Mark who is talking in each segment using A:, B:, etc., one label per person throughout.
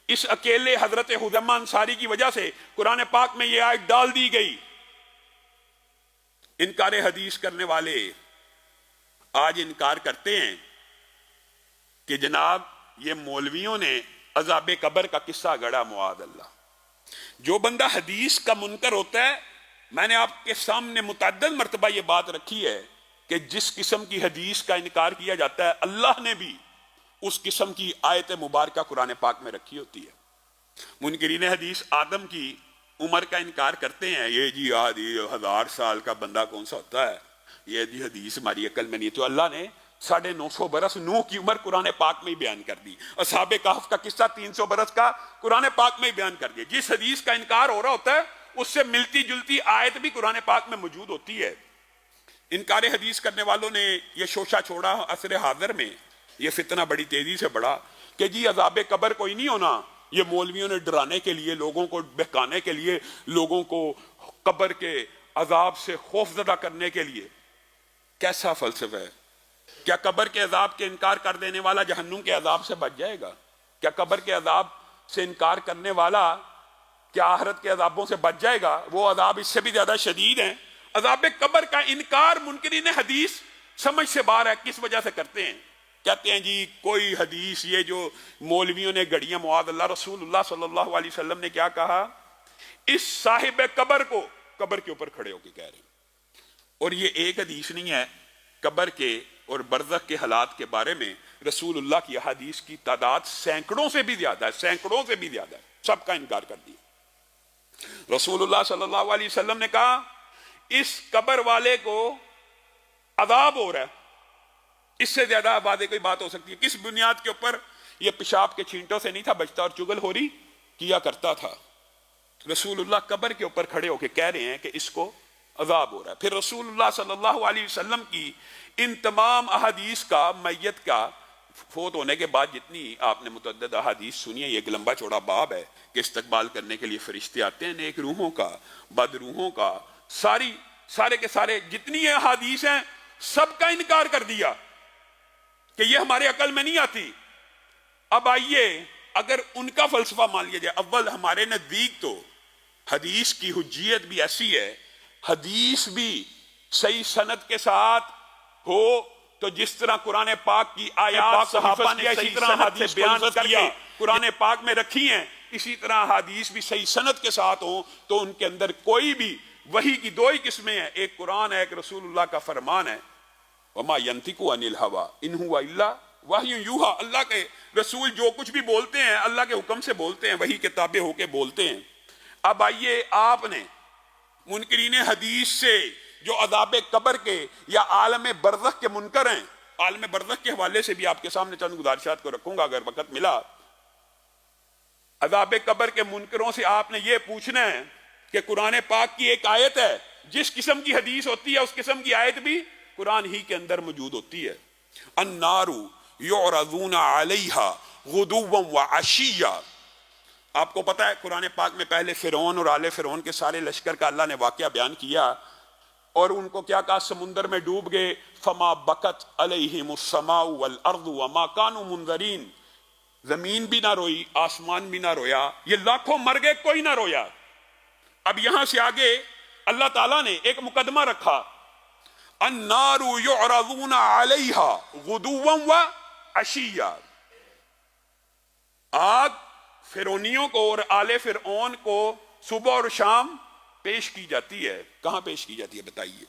A: اس اکیلے حضرت حذیفہ انصاری کی وجہ سے قرآن پاک میں یہ آیت ڈال دی گئی۔ انکار حدیث کرنے والے آج انکار کرتے ہیں کہ جناب یہ مولویوں نے عذاب قبر کا قصہ گڑا، معاذ اللہ۔ جو بندہ حدیث کا منکر ہوتا ہے، میں نے آپ کے سامنے متعدد مرتبہ یہ بات رکھی ہے کہ جس قسم کی حدیث کا انکار کیا جاتا ہے، اللہ نے بھی اس قسم کی آیت مبارکہ قرآن پاک میں رکھی ہوتی ہے۔ منکرین حدیث آدم کی عمر کا انکار کرتے ہیں، یہ جی 1000 سال کا بندہ کون سا ہوتا ہے، یہ جی حدیث ہماری عقل میں نہیں۔ تو اللہ نے 950 برس نوح کی عمر قرآن پاک میں ہی بیان کر دی، اصحاب کہف کا قصہ 300 برس کا قرآن پاک میں ہی بیان کر دیا۔ جس حدیث کا انکار ہو رہا ہوتا ہے اس سے ملتی جلتی آیت بھی قرآن پاک میں موجود ہوتی ہے۔ انکار حدیث کرنے والوں نے یہ شوشہ چھوڑا عصر حاضر میں، یہ فتنہ بڑی تیزی سے بڑھا کہ جی عذاب قبر کوئی نہیں ہونا، یہ مولویوں نے ڈرانے کے لیے، لوگوں کو بہکانے کے لیے، لوگوں کو قبر کے عذاب سے خوف زدہ کرنے کے لیے۔ کیسا فلسفہ ہے؟ کیا قبر کے عذاب کے انکار کر دینے والا جہنم کے عذاب سے بچ جائے گا؟ کیا قبر کے عذاب سے انکار کرنے والا کیا آخرت کے عذابوں سے بچ جائے گا؟ وہ عذاب اس سے بھی زیادہ شدید ہیں۔ عذاب قبر کا انکار منکرین حدیث سمجھ سے باہر ہے۔ کس وجہ سے کرتے ہیں؟ کہتے ہیں جی کوئی حدیث یہ جو مولویوں نے گڑیاں، معاذ اللہ، رسول اللہ صلی اللہ علیہ وسلم نے کیا کہا؟ اس صاحب قبر کو قبر کے اوپر کھڑے ہو کے کہہ رہے ہیں۔ اور یہ ایک حدیث نہیں ہے، قبر کے اور برزخ کے حالات کے بارے میں رسول اللہ کی احادیث کی تعداد سینکڑوں سے بھی زیادہ ہے، سینکڑوں سے بھی زیادہ ہے۔ سب کا انکار کر دیا۔ رسول اللہ صلی اللہ علیہ وسلم نے کہا اس قبر والے کو عذاب ہو رہا ہے، اس سے زیادہ واضح کوئی بات ہو سکتی ہے؟ کس بنیاد کے اوپر؟ یہ پیشاب کے چھینٹوں سے نہیں تھا بچتا اور چگل خوری کیا کرتا تھا۔ رسول اللہ قبر کے اوپر کھڑے ہو کے کہہ رہے ہیں کہ اس کو عذاب ہو رہا ہے۔ پھر رسول اللہ صلی اللہ علیہ وسلم کی ان تمام احادیث کا، میت کا فوت ہونے کے بعد جتنی آپ نے متعدد احادیث سنی ہے، یہ ایک لمبا چوڑا باب ہے کہ استقبال کرنے کے لیے فرشتے آتے ہیں، نیک روحوں کا، بد روحوں کا، سارے کے سارے جتنی احادیث ہیں سب کا انکار کر دیا کہ یہ ہمارے عقل میں نہیں آتی۔ اب آئیے اگر ان کا فلسفہ مان لیا جائے، اول ہمارے نزدیک تو حدیث کی حجیت بھی ایسی ہے، حدیث بھی صحیح سند کے ساتھ ہو تو جس طرح قرآن پاک کی آیات صحابہ نے اسی طرح حدیث بیان کر کے قرآن پاک میں رکھی ہیں، اسی طرح حدیث بھی صحیح سند کے ساتھ ہوں تو ان کے اندر کوئی بھی وحی کی دو ہی قسمیں ہیں، ایک قرآن ہے، ایک رسول اللہ کا فرمان ہے۔ وما ينطق عن الهوى ان هو الا وحی یوحى، اللہ کے رسول جو کچھ بھی بولتے ہیں اللہ کے حکم سے بولتے ہیں، وحی کے تابع ہو کے بولتے ہیں۔ اب آئیے آپ نے منکرین حدیث سے جو عذاب قبر کے یا عالم برزخ کے منکر ہیں، عالم برزخ کے حوالے سے بھی آپ کے سامنے چند گزارشات کو رکھوں گا اگر وقت ملا۔ عذاب قبر کے منکروں سے آپ نے یہ پوچھنا ہے کہ قرآن پاک کی ایک آیت ہے، جس قسم کی حدیث ہوتی ہے اس قسم کی آیت بھی قرآن ہی کے اندر موجود ہوتی ہے۔ النار یعرضون علیہا غدوا وعشیا۔ آپ کو پتا ہے قرآن پاک میں پہلے فرعون اور آل فرعون کے سارے لشکر کا اللہ نے واقعہ بیان کیا اور ان کو کیا کہا؟ سمندر میں ڈوب گئے۔ فما بکت علیہم السماء والارض وما كانوا منذرین، زمین بھی نہ روئی، آسمان بھی نہ رویا، یہ لاکھوں مر گئے، کوئی نہ رویا۔ اب یہاں سے آگے اللہ تعالیٰ نے ایک مقدمہ رکھا، النار یعرضون علیہا غدوا وعشیا، آگ فرعونیوں کو اور آل فرعون کو صبح اور شام پیش کی جاتی ہے۔ کہاں پیش کی جاتی ہے بتائیے؟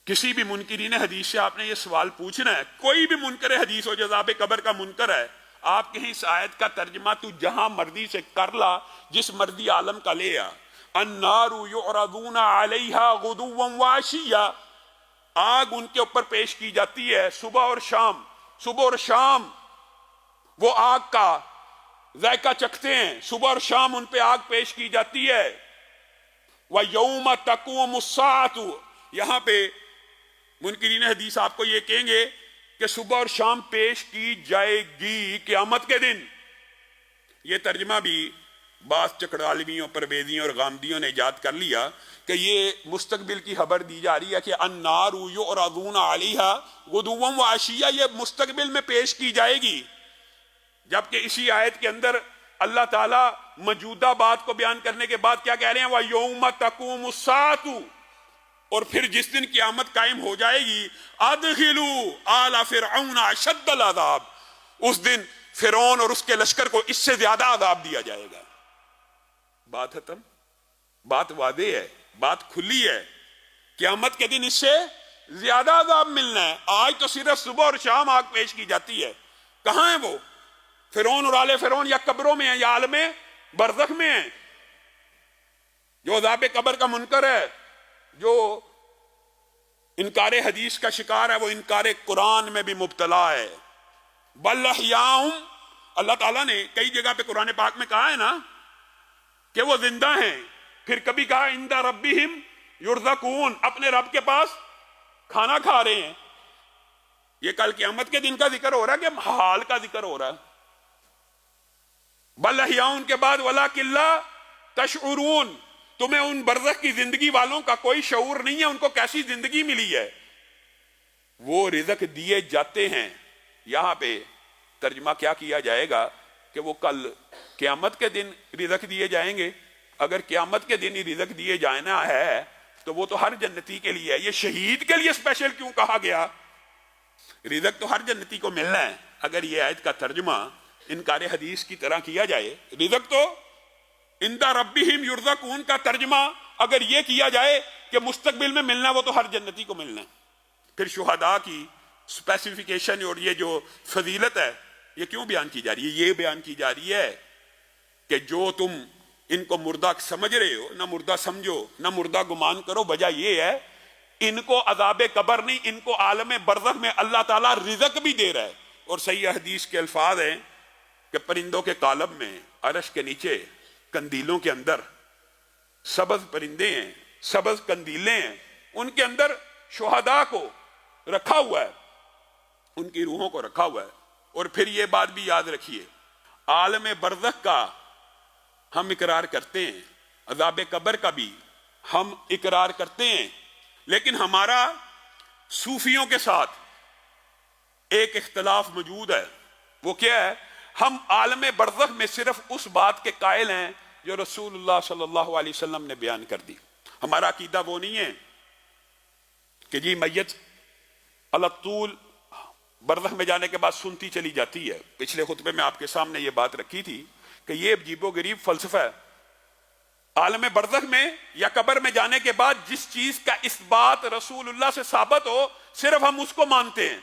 A: کسی بھی منکرین حدیث سے آپ نے یہ سوال پوچھنا ہے، کوئی بھی منکر حدیث ہو جو عذاب قبر کا منکر ہے، آپ کہیں اس آیت کا ترجمہ تو جہاں مرضی سے کر لا، جس مرضی عالم کا لے آ، النار یعرضون علیہا غدوا وعشیا، آگ ان کے اوپر پیش کی جاتی ہے صبح اور شام۔ صبح اور شام وہ آگ کا ذائقہ چکھتے ہیں، صبح اور شام ان پہ آگ پیش کی جاتی ہے۔ وَيَوْمَ تَقُومُ السَّاعَةُ، یہاں پہ منکرین حدیث آپ کو یہ کہیں گے کہ صبح اور شام پیش کی جائے گی قیامت کے دن۔ یہ ترجمہ بھی بعض چکڑالویوں، پرویزیوں اور غامدیوں نے ایجاد کر لیا کہ یہ مستقبل کی خبر دی جا رہی ہے کہ النار یعرضون علیہا غدوا وعشیا، یہ مستقبل میں پیش کی جائے گی۔ جبکہ اسی آیت کے اندر اللہ تعالیٰ موجودہ بات کو بیان کرنے کے بعد کیا کہہ رہے ہیں وَيَوْمَ تَقُومُ السَّاعَةُ، اور پھر جس دن قیامت قائم ہو جائے گی أَدْخِلُوا آلَ فِرْعَوْنَ أَشَدَّ الْعَذَابِ، اس دن فرعون اور اس کے لشکر کو اس سے زیادہ عذاب دیا جائے گا۔ بات ختم، بات واضح ہے، بات کھلی ہے، قیامت کے دن اس سے زیادہ عذاب ملنا ہے۔ آج تو صرف صبح اور شام آگ پیش کی جاتی ہے، کہاں ہیں وہ؟ فرعون اور آل فرعون یا قبروں میں ہیں یا عالم برزخ میں ہیں۔ جو عذاب قبر کا منکر ہے، جو انکار حدیث کا شکار ہے، وہ انکار قرآن میں بھی مبتلا ہے۔ بل احیاء، اللہ تعالیٰ نے کئی جگہ پہ قرآن پاک میں کہا ہے نا کہ وہ زندہ ہیں، پھر کبھی کہا عند ربہم یرزقون، اپنے رب کے پاس کھانا کھا رہے ہیں۔ یہ کل قیامت کے دن کا ذکر ہو رہا ہے کہ حال کا ذکر ہو رہا ہے؟ بل احیاء کے بعد ولکن لا تشعرون، تمہیں ان برزخ کی زندگی والوں کا کوئی شعور نہیں ہے، ان کو کیسی زندگی ملی ہے۔ وہ رزق دیے جاتے ہیں، یہاں پہ ترجمہ کیا کیا جائے گا کہ وہ کل قیامت کے دن رزق دیے جائیں گے۔ اگر قیامت کے دن ہی رزق دیے جانا ہے تو وہ تو ہر جنتی کے لیے ہے، یہ شہید کے لیے اسپیشل کیوں کہا گیا؟ رزق تو ہر جنتی کو ملنا ہے۔ اگر یہ آیت کا ترجمہ انکار حدیث کی طرح کیا جائے، رزق تو عند ربہم یرزقون کا ترجمہ اگر یہ کیا جائے کہ مستقبل میں ملنا، وہ تو ہر جنتی کو ملنا ہے۔ پھر شہداء کی اسپیسیفیکیشن اور یہ جو فضیلت ہے یہ کیوں بیان کی جا رہی ہے؟ یہ بیان کی جا رہی ہے کہ جو تم ان کو مردہ سمجھ رہے ہو، نہ مردہ سمجھو نہ مردہ گمان کرو، وجہ یہ ہے ان کو عذاب قبر نہیں، ان کو عالم برزخ میں اللہ تعالیٰ رزق بھی دے رہا ہے۔ اور صحیح حدیث کے الفاظ ہیں کہ پرندوں کے قالب میں، عرش کے نیچے، قندیلوں کے اندر سبز پرندے ہیں، سبز قندیلیں ہیں، ان کے اندر شہداء کو رکھا ہوا ہے، ان کی روحوں کو رکھا ہوا ہے۔ اور پھر یہ بات بھی یاد رکھیے، عالم برزخ کا ہم اقرار کرتے ہیں، عذاب قبر کا بھی ہم اقرار کرتے ہیں، لیکن ہمارا صوفیوں کے ساتھ ایک اختلاف موجود ہے۔ وہ کیا ہے؟ ہم عالم برزخ میں صرف اس بات کے قائل ہیں جو رسول اللہ صلی اللہ علیہ وسلم نے بیان کر دی۔ ہمارا عقیدہ وہ نہیں ہے کہ جی میت علطول برزخ میں جانے کے بعد سنتی چلی جاتی ہے۔ پچھلے خطبے میں آپ کے سامنے یہ بات رکھی تھی کہ یہ عجیب و غریب فلسفہ ہے۔ عالم برزخ میں یا قبر میں جانے کے بعد جس چیز کا اس بات رسول اللہ سے ثابت ہو صرف ہم اس کو مانتے ہیں۔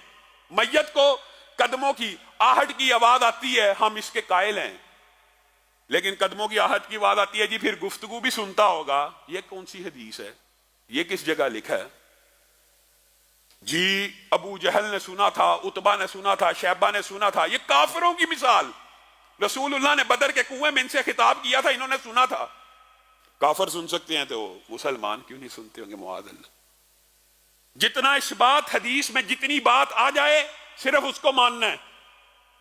A: میت کو قدموں کی آہٹ کی آواز آتی ہے، ہم اس کے قائل ہیں، لیکن قدموں کی آہٹ کی آواز آتی ہے جی پھر گفتگو بھی سنتا ہوگا، یہ کون سی حدیث ہے؟ یہ کس جگہ لکھا ہے؟ جی ابو جہل نے سنا تھا، عتبہ نے سنا تھا، شیبہ نے سنا تھا، یہ کافروں کی مثال۔ رسول اللہ نے بدر کے کنویں میں ان سے خطاب کیا تھا، انہوں نے سنا تھا۔ کافر سن سکتے ہیں تو مسلمان کیوں نہیں سنتے ہوں گے؟ معاذ اللہ۔ جتنا اس بات حدیث میں جتنی بات آ جائے صرف اس کو ماننا ہے۔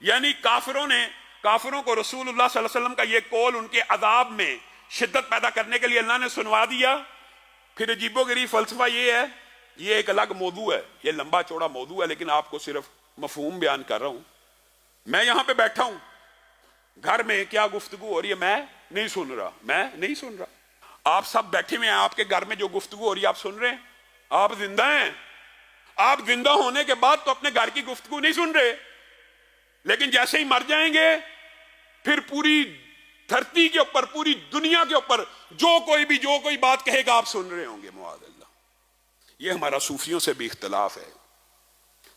A: یعنی کافروں کو رسول اللہ صلی اللہ علیہ وسلم کا یہ قول ان کے عذاب میں شدت پیدا کرنے کے لیے اللہ نے سنوا دیا۔ پھر عجیب و غریب فلسفہ یہ ہے، یہ ایک الگ موضوع ہے، یہ لمبا چوڑا موضوع ہے، لیکن آپ کو صرف مفہوم بیان کر رہا ہوں۔ میں یہاں پہ بیٹھا ہوں، گھر میں کیا گفتگو ہو رہی ہے میں نہیں سن رہا، آپ سب بیٹھے ہوئے ہیں، آپ کے گھر میں جو گفتگو ہو رہی ہے آپ سن رہے ہیں؟ آپ زندہ ہیں۔ آپ زندہ ہونے کے بعد تو اپنے گھر کی گفتگو نہیں سن رہے، لیکن جیسے ہی مر جائیں گے پھر پوری دھرتی کے اوپر، پوری دنیا کے اوپر جو کوئی بات کہے گا آپ سن رہے ہوں گے۔ معاذ اللہ۔ یہ ہمارا صوفیوں سے بھی اختلاف ہے۔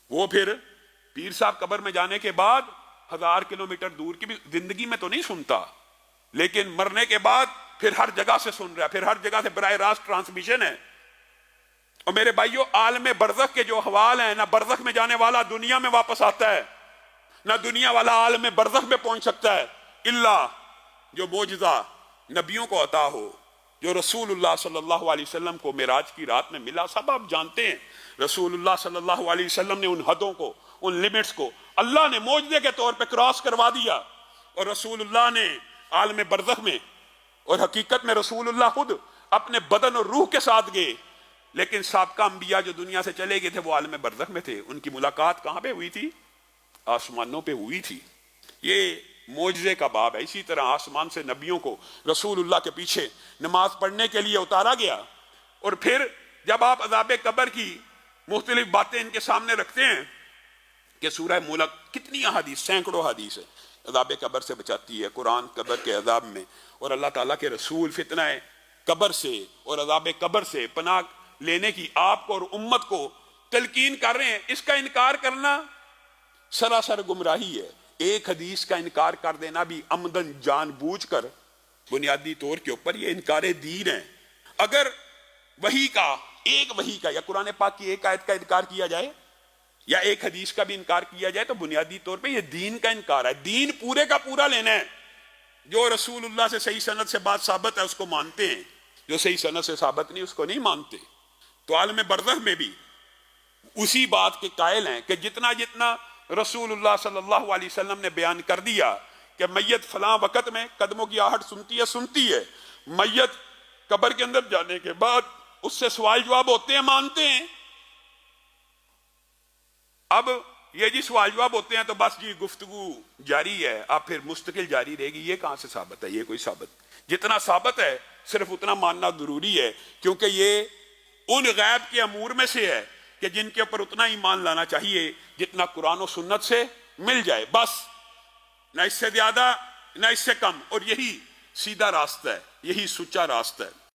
A: وہ پھر پیر صاحب قبر میں جانے کے بعد 1000 کلومیٹر دور کی بھی زندگی میں تو نہیں سنتا، لیکن مرنے کے بعد پھر ہر جگہ سے سن رہا ہے، پھر ہر جگہ سے براہ راست ٹرانسمیشن ہے۔ اور میرے بھائیو، عالم برزخ کے جو احوال ہیں، نہ برزخ میں جانے والا دنیا میں واپس آتا ہے، نہ دنیا والا عالم برزخ میں پہنچ سکتا ہے، الا جو معجزہ نبیوں کو عطا ہو، جو رسول اللہ صلی اللہ علیہ وسلم کو معراج کی رات میں ملا۔ سب آپ جانتے ہیں رسول اللہ صلی اللہ علیہ وسلم نے ان حدوں کو، ان لیمٹس کو اللہ نے معجزے کے طور پہ کراس کروا دیا، اور رسول اللہ نے عالم برزخ میں، اور حقیقت میں رسول اللہ خود اپنے بدن اور روح کے ساتھ گئے، لیکن سابقہ انبیاء جو دنیا سے چلے گئے تھے وہ عالم برزخ میں تھے۔ ان کی ملاقات کہاں پہ ہوئی تھی؟ آسمانوں پہ ہوئی تھی۔ یہ معجزے کا باب ہے. اسی طرح آسمان سے نبیوں کو رسول اللہ کے پیچھے نماز پڑھنے کے لیے اتارا گیا، اور پھر جب آپ عذاب قبر کی مختلف باتیں ان کے سامنے رکھتے ہیں کہ سورہ ملک کتنی احادیث، سینکڑوں حدیث ہے عذاب قبر سے بچاتی ہے، قرآن قبر کے عذاب میں، اور اللہ تعالیٰ کے رسول فتنہ قبر سے اور عذاب قبر سے پناہ لینے کی آپ کو اور امت کو تلقین کر رہے ہیں. اس کا انکار کرنا سراسر گمراہی ہے. ایک حدیث کا انکار کر دینا بھی عمدن جان بوجھ کر بنیادی طور کے اوپر یہ انکار دین ہے. اگر ایک وحی کا یا قرآن پاک کی ایک آیت کا انکار کیا جائے یا ایک حدیث کا بھی انکار کیا جائے تو بنیادی طور پہ یہ دین کا انکار ہے. دین پورے کا پورا لینا ہے. جو رسول اللہ سے صحیح سند سے بات ثابت ہے اس کو مانتے ہیں، جو صحیح سند سے ثابت نہیں اس کو نہیں مانتے. تو عالم برزخ میں بھی اسی بات کے قائل ہیں کہ جتنا جتنا رسول اللہ صلی اللہ علیہ وسلم نے بیان کر دیا کہ میت فلاں وقت میں قدموں کی آہٹ سنتی ہے، میت قبر کے اندر جانے کے بعد اس سے سوال جواب ہوتے ہیں، مانتے ہیں. اب یہ جی سوال جواب ہوتے ہیں تو بس جی گفتگو جاری ہے، اب پھر مستقل جاری رہے گی. یہ کہاں سے ثابت ہے؟ یہ کوئی ثابت، جتنا ثابت ہے صرف اتنا ماننا ضروری ہے، کیونکہ یہ ان غیب کے امور میں سے ہے کہ جن کے اوپر اتنا ایمان لانا چاہیے جتنا قرآن و سنت سے مل جائے، بس نہ اس سے زیادہ نہ اس سے کم. اور یہی سیدھا راستہ ہے، یہی سچا راستہ ہے.